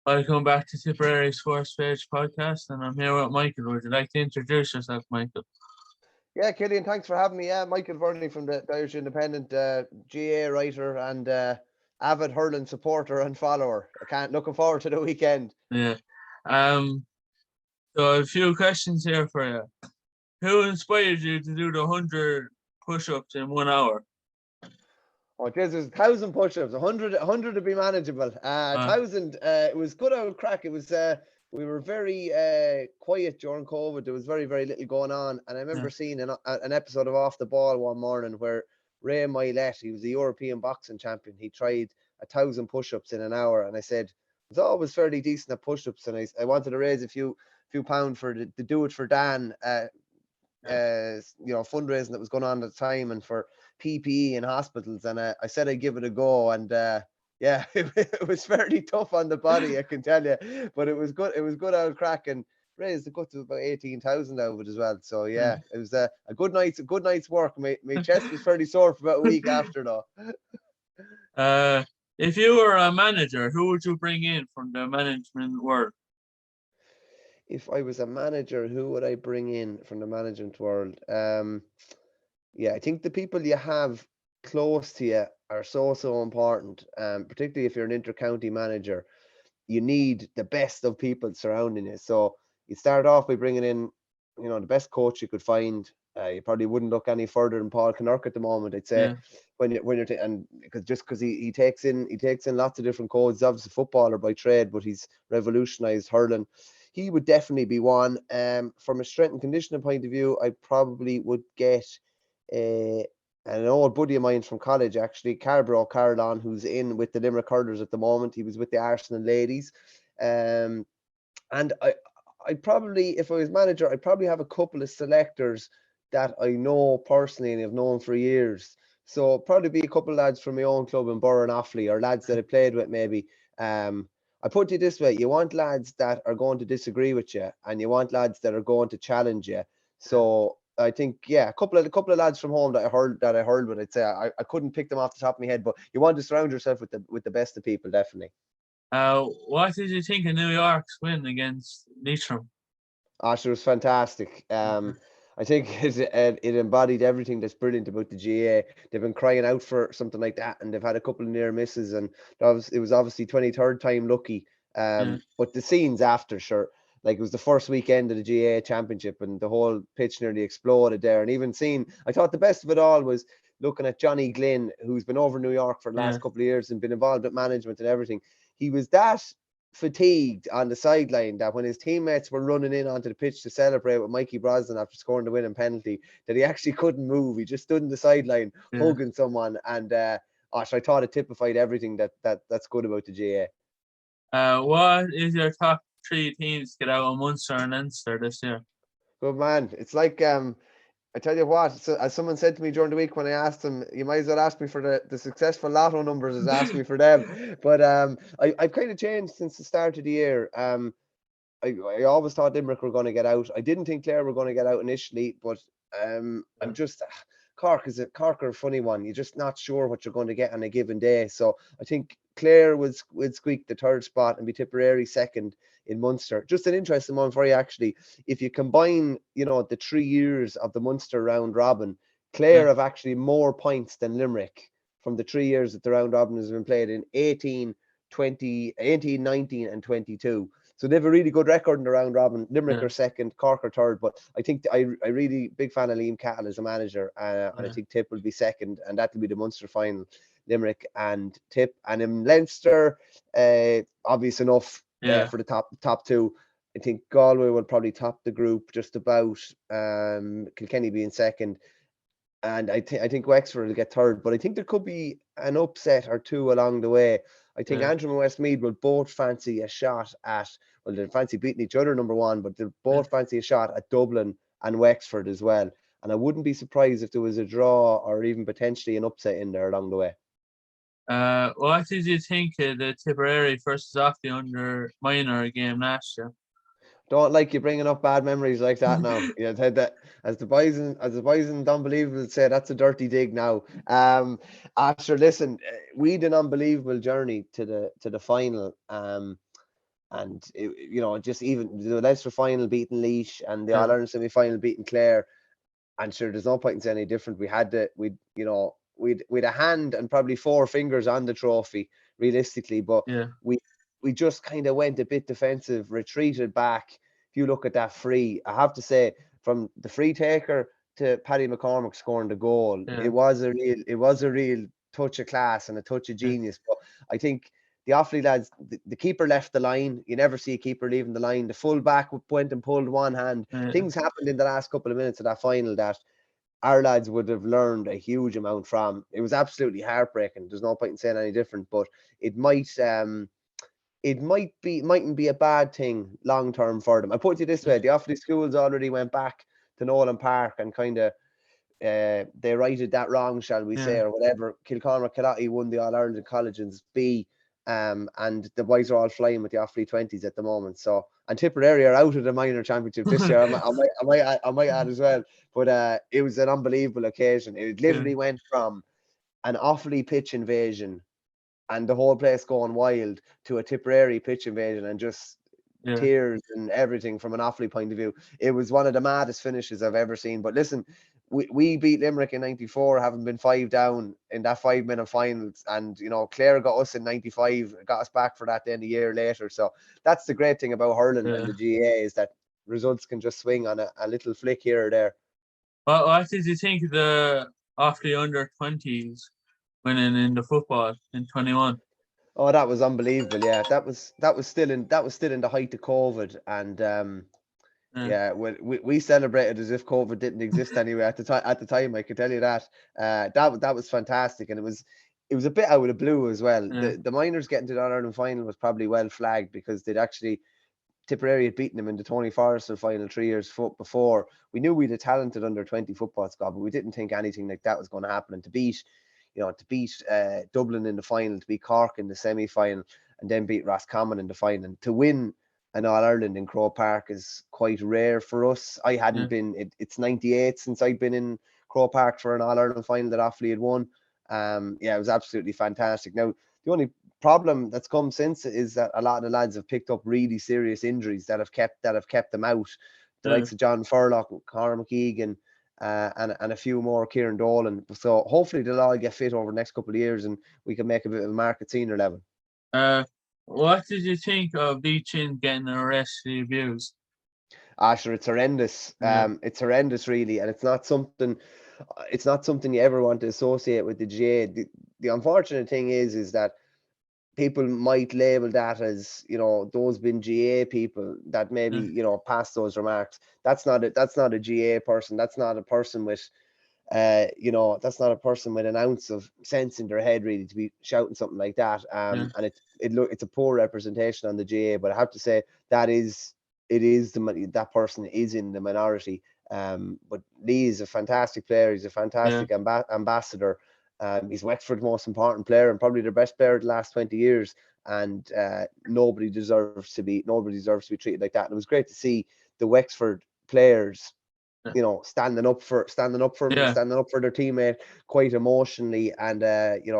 Welcome back to Tipperary Sports Page podcast, and I'm here with Michael. Would you like to introduce yourself, Michael? Yeah, Killian, thanks for having me. Yeah, Michael Verney from the Irish Independent, GA writer and avid hurling supporter and follower. I can't looking forward to the weekend. Yeah. Um. So a few questions here for you. Who inspired you to do the 100 push-ups in 1 hour? Oh, there's 1,000 push-ups, 100 to be manageable. Uh, 1,000, it was good old crack. It was, we were very quiet during COVID. There was very, very little going on. And I yeah. remember seeing an episode of Off the Ball one morning where Ray Milet, he was the European boxing champion. He tried 1,000 push-ups in an hour. And I said, I was always fairly decent at push-ups. And I wanted to raise a few pounds for the Do It For Dan Yeah. fundraising that was going on at the time and for PPE in hospitals. And I said I'd give it a go. And yeah, it was fairly tough on the body, I can tell you. But it was good. It was good old crack and raised the gut to about 18,000 out of it as well. So yeah, it was a good night's work. My chest was fairly sore for about a week after though. Uh, if you were a manager, who would you bring in from the management world? If I was a manager, who would I bring in from the management world? Yeah, I think the people you have close to you are so important. Particularly if you're an inter-county manager, you need the best of people surrounding you. So you start off by bringing in, the best coach you could find. You probably wouldn't look any further than Paul Kinnerk at the moment. I'd say Yeah. and because he takes in lots of different codes. He's obviously a footballer by trade, but he's revolutionised hurling. He would definitely be one. From a strength and conditioning point of view, I probably would get uh, an old buddy of mine from college, actually, Carbro Carlon, who's in with the Limerick Hurlers at the moment. He was with the Arsenal ladies. Um, and I'd probably, if I was manager, I'd probably have a couple of selectors that I know personally and have known for years. So probably be a couple of lads from my own club in Burren Offaly, or lads that I played with maybe. I put it this way: you want lads that are going to disagree with you, and you want lads that are going to challenge you. So I think, yeah, a couple of lads from home that I heard, but I'd say I couldn't pick them off the top of my head. But you want to surround yourself with the best of people, definitely. What did you think of New York's win against Leitrim? Asher was fantastic. I think it embodied everything that's brilliant about the GA. They've been crying out for something like that, and they've had a couple of near misses, and it was obviously 23rd time lucky. Yeah. But the scenes after, sure, like it was the first weekend of the GA championship, and the whole pitch nearly exploded there. And even seeing, I thought the best of it all was looking at Johnny Glynn, who's been over New York for the Yeah. last couple of years and been involved with management and everything. He was that fatigued on the sideline that when his teammates were running in onto the pitch to celebrate with Mikey Brosnan after scoring the winning penalty, that he actually couldn't move. He just stood on the sideline Yeah. hugging someone, and I thought it typified everything that's good about the GA. What is your top three teams to get out of Munster and Leinster this year? Good man. It's like I tell you what, so, as someone said to me during the week when I asked them, you might as well ask me for the successful lotto numbers as ask me for them. But I've kind of changed since the start of the year. I always thought Limerick were going to get out. I didn't think Clare were going to get out initially, but I'm just Cork are a funny one. You're just not sure what you're going to get on a given day. So I think Clare would squeak the third spot and be Tipperary second in Munster. Just an interesting one for you, actually. If you combine, the 3 years of the Munster round robin, Yeah. Clare have actually more points than Limerick from the 3 years that the round robin has been played in 18, 20, 18, 19 and 22. So they have a really good record in the round robin. Limerick Yeah. are second, Cork are third, but I think I really big fan of Liam Cahill as a manager, and I Yeah. think Tip will be second, and that will be the Munster final, Limerick and Tip. And in Leinster, obvious enough Yeah. for the top two. I think Galway will probably top the group just about. Kilkenny being second, and I think Wexford will get third, but I think there could be an upset or two along the way. I think Yeah. Antrim and Westmeath will both fancy a shot at, well, they'll fancy beating each other, number one, but they'll Yeah. both fancy a shot at Dublin and Wexford as well. And I wouldn't be surprised if there was a draw or even potentially an upset in there along the way. What did you think of the Tipperary versus Offaly under minor game last year? Don't like you bringing up bad memories like that now. Yeah, as the boys in Unbelievable say, that's a dirty dig now. After listen, we had an unbelievable journey to the final. and just even the Leinster final beating Laois and the Yeah. All Ireland semi final beating Clare. And sure, there's no point in saying any different. We'd a hand and probably 4 fingers on the trophy, realistically, but Yeah. we just kind of went a bit defensive, retreated back. If you look at that free, I have to say, from the free taker to Paddy McCormick scoring the goal, Yeah. it was a real touch of class and a touch of Yeah. genius. But I think the Offaly lads, the keeper left the line. You never see a keeper leaving the line. The full back went and pulled one hand. Yeah. Things happened in the last couple of minutes of that final that our lads would have learned a huge amount from. It was absolutely heartbreaking. There's no point in saying any different, but it mightn't be a bad thing long term for them. I put it this way: the Offaly schools already went back to Nolan Park and kind of they righted that wrong, shall we say, Yeah. or whatever. Kilcormac Killarty won the All Ireland in Colleges B, and the boys are all flying with the Offaly 20s at the moment. So, and Tipperary are out of the minor championship this year. I might add as well. But it was an unbelievable occasion. It Yeah. literally went from an Offaly pitch invasion and the whole place going wild to a Tipperary pitch invasion and just Yeah. tears and everything from an Offaly point of view. It was one of the maddest finishes I've ever seen. But listen, we beat Limerick in '94, having been 5 down in that 5-minute finals, and Clare got us in '95, got us back for that then a year later. So that's the great thing about hurling and Yeah. the GAA, is that results can just swing on a little flick here or there. What did you think of the Offaly under-20s winning in the football in 21? Oh, that was unbelievable! Yeah, that was still in the height of COVID, and Yeah. yeah, well, we celebrated as if COVID didn't exist anyway at the time. At the time, I can tell you that. That was fantastic, and it was a bit out of the blue as well. Yeah. The minors getting to the All Ireland final was probably well flagged, because they'd actually Tipperary had beaten them in the Tony Forrester final 3 years before. We knew we had a talented under-20 football squad, but we didn't think anything like that was going to happen. And to beat Dublin in the final, to beat Cork in the semi-final, and then beat Roscommon in the final, and to win an All Ireland in Croke Park is quite rare for us. I hadn't Yeah. been. It's '98 since I'd been in Croke Park for an All Ireland final that Offaly had won. Yeah, it was absolutely fantastic. Now, the only problem that's come since is that a lot of the lads have picked up really serious injuries that have kept them out. The Yeah. likes of John Furlock, Conor McKeegan, and a few more, Kieran Dolan. So hopefully they'll all get fit over the next couple of years, and we can make a bit of a mark at senior level. What did you think of Lee Chin getting arrested for abuse? Sure, it's horrendous. Yeah. It's horrendous, really, and it's not something you ever want to associate with the GA. The unfortunate thing is that people might label that as, those been GA people that maybe, Yeah. pass those remarks. That's not a GA person. That's not a person with that's not a person with an ounce of sense in their head, really, to be shouting something like that. Yeah. And it's a poor representation on the GA. But I have to say that that person is in the minority. But Lee is a fantastic player. He's a Yeah. fantastic ambassador. He's Wexford's most important player and probably their best player of the last 20 years. And nobody deserves to be treated like that. And it was great to see the Wexford players, standing up for him and Yeah. standing up for their teammate quite emotionally and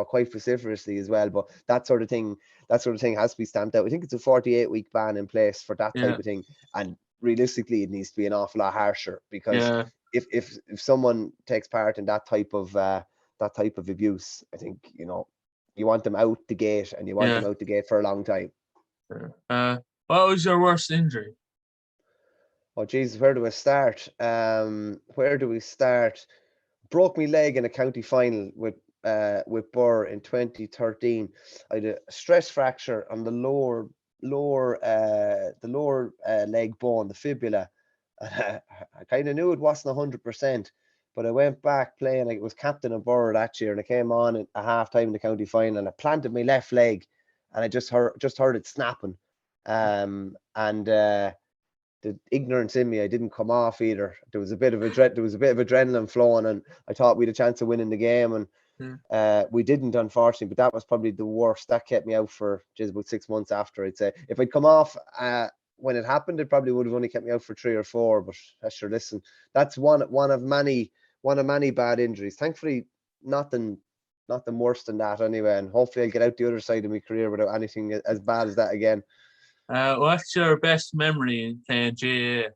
quite vociferously as well. But that sort of thing has to be stamped out. I think it's a 48-week ban in place for that type Yeah. of thing, and realistically it needs to be an awful lot harsher, because Yeah. if someone takes part in that type of abuse, I think you want them out the gate, and you want them Yeah. out the gate for a long time. What was your worst injury? Oh Jesus, where do I start? Where do we start? Broke my leg in a county final with Burr in 2013. I had a stress fracture on the lower leg bone, the fibula. I kind of knew it wasn't 100%, but I went back playing. Like, it was captain of Burr that year, and I came on at half time in the county final, and I planted my left leg, and I just heard it snapping. And the ignorance in me, I didn't come off either. There was a bit of adrenaline flowing, and I thought we had a chance of winning the game, and Yeah. we didn't, unfortunately. But that was probably the worst. That kept me out for just about 6 months after. I'd say if I'd come off when it happened, it probably would have only kept me out for 3 or 4. But sure, listen, that's one of many bad injuries. Thankfully, nothing worse than that anyway, and hopefully I'll get out the other side of my career without anything as bad as that again. What's your best memory in playing GAA?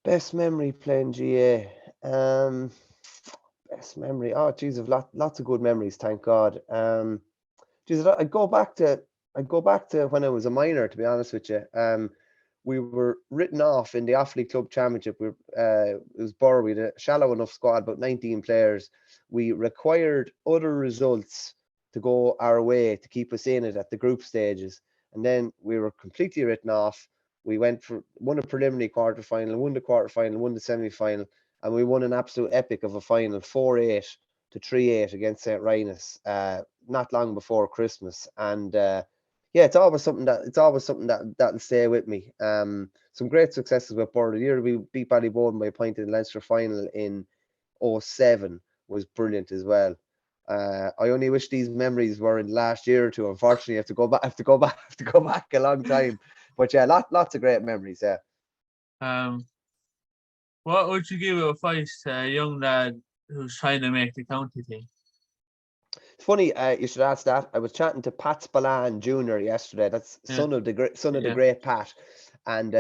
Best memory playing GA. Best memory. Oh, geez, I've lots of good memories. Thank God. Geez, I'd go back to when I was a minor. To be honest with you, we were written off in the Offaly Club Championship. It was Borough. We had a shallow enough squad, about 19 players. We required other results to go our way to keep us in it at the group stages, and then we were completely written off. We won a preliminary quarter final, won the quarter final, won the semi final, and we won an absolute epic of a final, 4-8 to 3-8 against St. Rhinus, not long before Christmas. And yeah, it's always something that'll stay with me. Some great successes with Borough. The year we beat Ballyboden by a point in the Leinster final in '07 was brilliant as well. I only wish these memories were in the last year or two. Unfortunately, I have to go back. Have to go back a long time. But yeah, lots of great memories. Yeah. Um, what would you give advice to a young lad who's trying to make the county team? It's funny, you should ask that. I was chatting to Pat Spillane Jr. yesterday. That's Yeah, son of the yeah, great Pat, and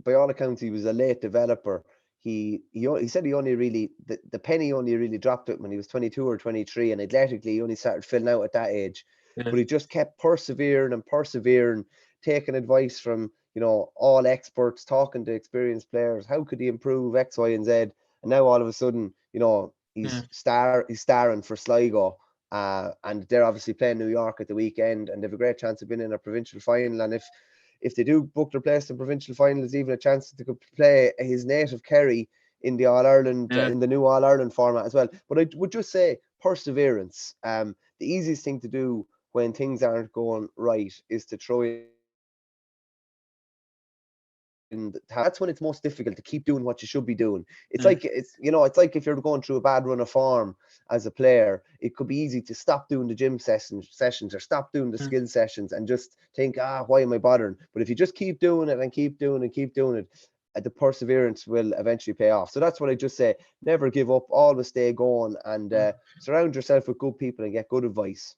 by all accounts, he was a late developer. He said he only really the penny only really dropped it when he was 22 or 23, and athletically he only started filling out at that age. yeah, But he just kept persevering and persevering, taking advice from all experts, talking to experienced players. How could he improve X, Y, and Z? And now all of a sudden, yeah. he's starring for Sligo, and they're obviously playing New York at the weekend, and they have a great chance of being in a provincial final. And if they do book their place in provincial final, there's even a chance to could play his native Kerry in the All Ireland Yeah. in the new All Ireland format as well. But I would just say perseverance. The easiest thing to do when things aren't going right is to try. And that's when it's most difficult to keep doing what you should be doing. It's Yeah. like it's like if you're going through a bad run of form as a player, it could be easy to stop doing the gym sessions or stop doing the Yeah. skill sessions and just think, why am I bothering? But if you just keep doing it and keep doing it and keep doing it, the perseverance will eventually pay off. So that's what I just say: never give up, always stay going, and surround yourself with good people and get good advice.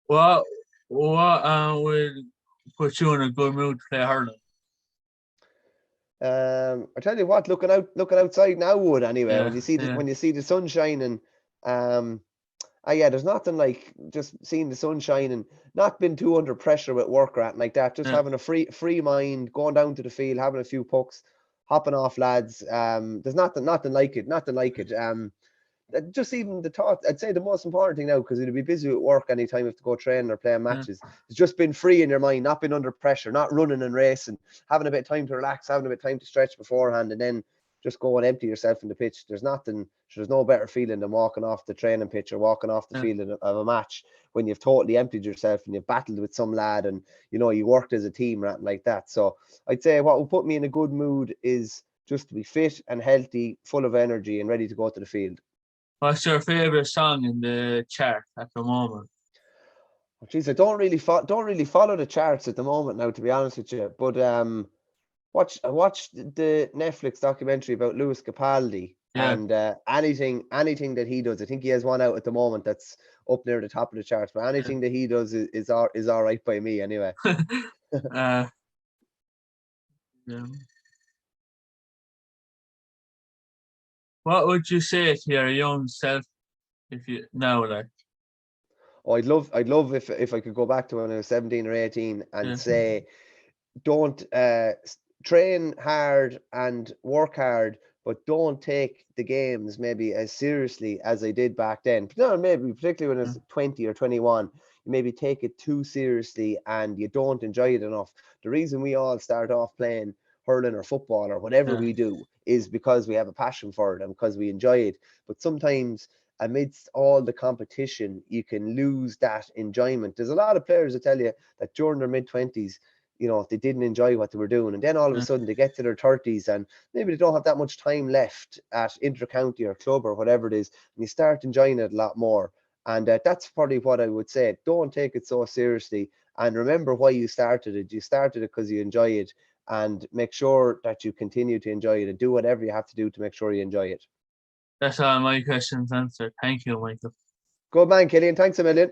What would put you in a good mood to play hurling? I tell you what, looking outside now would anyway. Yeah, When you see yeah, the sun shining, yeah, there's nothing like just seeing the sun shining, not being too under pressure with work or anything like that. Just yeah, having a free mind, going down to the field, having a few pucks, hopping off lads. There's nothing like it, nothing like it. Just even the thought, I'd say the most important thing now, because you'll be busy with work anytime you have to go train or play yeah. matches, it's just been free in your mind, not being under pressure, not running and racing, having a bit of time to relax, having a bit of time to stretch beforehand, and then just go and empty yourself in the pitch. There's no better feeling than walking off the training pitch or walking off the Yeah. field of a match when you've totally emptied yourself and you've battled with some lad and you worked as a team or anything like that. So I'd say what will put me in a good mood is just to be fit and healthy, full of energy and ready to go to the field. What's your favorite song in the chart at the moment? Geez, I don't really follow the charts at the moment now, to be honest with you. But I watched the Netflix documentary about Lewis Capaldi, Yeah. and anything that he does, I think he has one out at the moment that's up near the top of the charts. But anything that he does is all right by me anyway. uh, yeah. What would you say to your young self if you now, like? Oh, I'd love if I could go back to when I was 17 or 18 and Yeah, say, don't train hard and work hard, but don't take the games maybe as seriously as I did back then. No, maybe particularly when I yeah, was 20 or 21, you maybe take it too seriously and you don't enjoy it enough. The reason we all start off playing hurling or football or whatever yeah. we do is because we have a passion for it and because we enjoy it. But sometimes amidst all the competition, you can lose that enjoyment. There's a lot of players that tell you that during their mid-20s, they didn't enjoy what they were doing. And then all of a Yeah. sudden they get to their 30s and maybe they don't have that much time left at inter-county or club or whatever it is. And you start enjoying it a lot more. And that's probably what I would say. Don't take it so seriously. And remember why you started it. You started it because you enjoy it. And make sure that you continue to enjoy it and do whatever you have to do to make sure you enjoy it. That's all my questions answered. Thank you, Michael. Good man, Killian. Thanks a million.